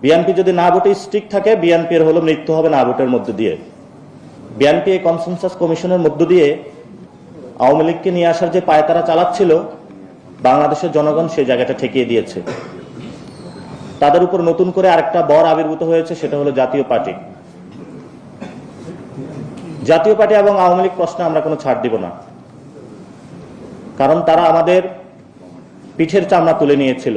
BNP যদি না ভোটে স্ট্রিক্ট থাকে, বিএনপির হলো মৃত্যু হবে না ভোটের মধ্য দিয়ে। বিএনপি এই কনসেনসাস কমিশনের মধ্য দিয়ে আওয়ামী লীগকে নিয়ে আসার যে পায়তারা চালাচ্ছিল, বাংলাদেশের জনগণ সেই জায়গাটা ঠেকিয়ে দিয়েছে। তাদের উপর নতুন করে আরেকটা বর আবির্ভূত হয়েছে, সেটা হলো জাতীয় পার্টি। জাতীয় পার্টি এবং আওয়ামী লীগ প্রশ্নে আমরা কোনো ছাড় দিব না, কারণ তারা আমাদের পিঠের চামড়া তুলে নিয়েছিল।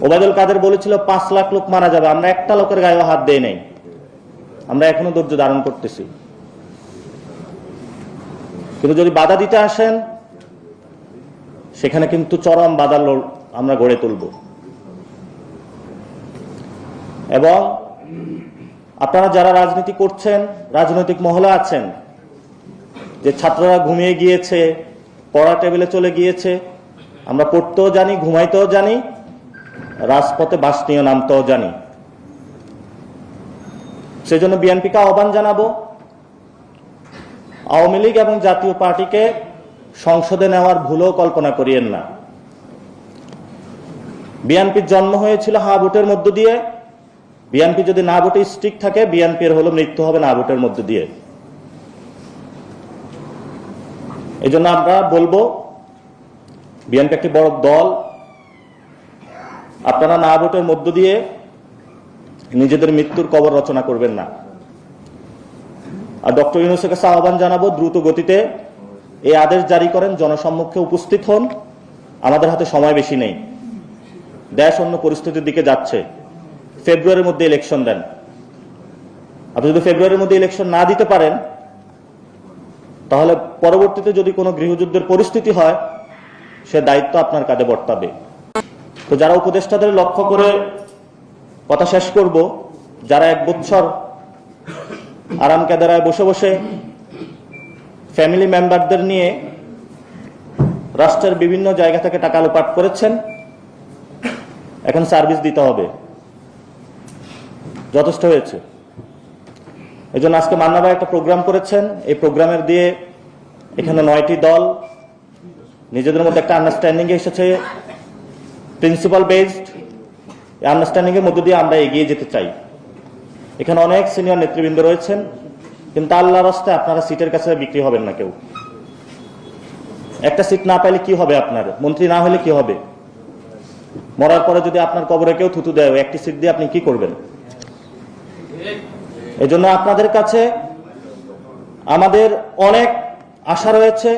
ওবায়দুল কাদের বলেছিল 5 লাখ লোক মারা যাবে, আমরা একটা লোকের গায়েও হাত দেই নাই। আমরা এখনো ধৈর্য ধারণ করতেছি, কিন্তু যদি বাধা দিতে আসেন সেখানে কিন্তু চরম বাধা আমরা গড়ে তুলব। এবং আপনারা যারা রাজনীতি করছেন, রাজনৈতিক মহলে আছেন, যে ছাত্ররা ঘুমিয়ে গিয়েছে, পড়া টেবিলে চলে গিয়েছে, আমরা পড়তেও জানি, ঘুমাইতেও জানি, রাজপথে বাস নিয়ে নামতেও জানি। সেজন্য বিএনপিকে আহ্বান জানাবো, আওয়ামী লীগ এবং জাতীয় পার্টিকে সংসদে নেওয়ার ভুলও কল্পনা করিয়েন না। বিএনপির জন্ম হয়েছিল হা ভোটের মধ্য দিয়ে। বিএনপি যদি না ভোটে স্ট্রিক্ট থাকে, বিএনপির হলো মৃত্যু হবে না ভোটের মধ্য দিয়ে। এই জন্য আমরা বলবো, বিএনপি একটি বড় দল, আপনারা না ভোটের মধ্য দিয়ে নিজেদের মৃত্যুর কবর রচনা করবেন না। আর ডক্টর ইউনূসের কাছে আহ্বান জানাবো, দ্রুত গতিতে এই আদেশ জারি করেন, জনসম্মুখে উপস্থিত হন। আমাদের হাতে সময় বেশি নেই, দেশ অন্য পরিস্থিতির দিকে যাচ্ছে। ফেব্রুয়ারির মধ্যে ইলেকশন দেন। আপনি যদি ফেব্রুয়ারির মধ্যে ইলেকশন না দিতে পারেন, তাহলে পরবর্তীতে যদি কোনো গৃহযুদ্ধের পরিস্থিতি হয়, সে দায়িত্ব আপনার কাঁধে বর্তাবে। তো যারা উপদেষ্টাদের লক্ষ্য করে কথা শেষ করব, যারা 1 বছর আরাম কেদারায় বসে বসে ফ্যামিলি মেম্বারদের নিয়ে রাষ্ট্রের বিভিন্ন জায়গা থেকে টাকা লোপাট করেছেন, এখন সার্ভিস দিতে হবে, যথেষ্ট হয়েছে। এই জন্য আজকে মান্না ভাই একটা প্রোগ্রাম করেছেন। এই প্রোগ্রামের দিয়ে এখানে 9টি দল নিজেদের মধ্যে একটা আন্ডারস্ট্যান্ডিং এসেছে, প্রিন্সিপাল বেসড। আন্ডারস্ট্যান্ডিং এর মধ্য দিয়ে আমরা এগিয়ে যেতে চাই। এখানে অনেক সিনিয়র নেতৃবৃন্দ রয়েছেন, কিন্তু আল্লাহর রাস্তায় আপনারা সিটের কাছে বিক্রি হবেন না কেউ। একটা সিট না পাইলে কি হবে? আপনার মন্ত্রী না হলে কি হবে? মরার পরে যদি আপনার কবরে কেউ থুতু দেয়, একটি সিট দিয়ে আপনি কি করবেন? এই জন্য আপনাদের কাছে আমাদের অনেক আশা রয়েছে,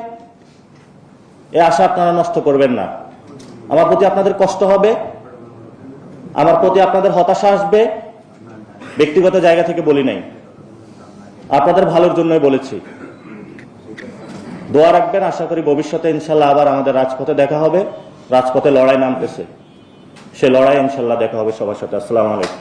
এই আশা আপনারা নষ্ট করবেন না। আমার প্রতি আপনাদের কষ্ট হবে, আমার প্রতি আপনাদের হতাশা আসবে, ব্যক্তিগত জায়গা থেকে বলি নাই, আপনাদের ভালোর জন্যই বলেছি। দোয়া রাখবেন, আশা করি ভবিষ্যতে ইনশাল্লাহ আবার আমাদের রাজপথে দেখা হবে। রাজপথে লড়াই নামতেছে, সে লড়াই ইনশাল্লাহ দেখা হবে সবার সাথে। আসসালামু আলাইকুম।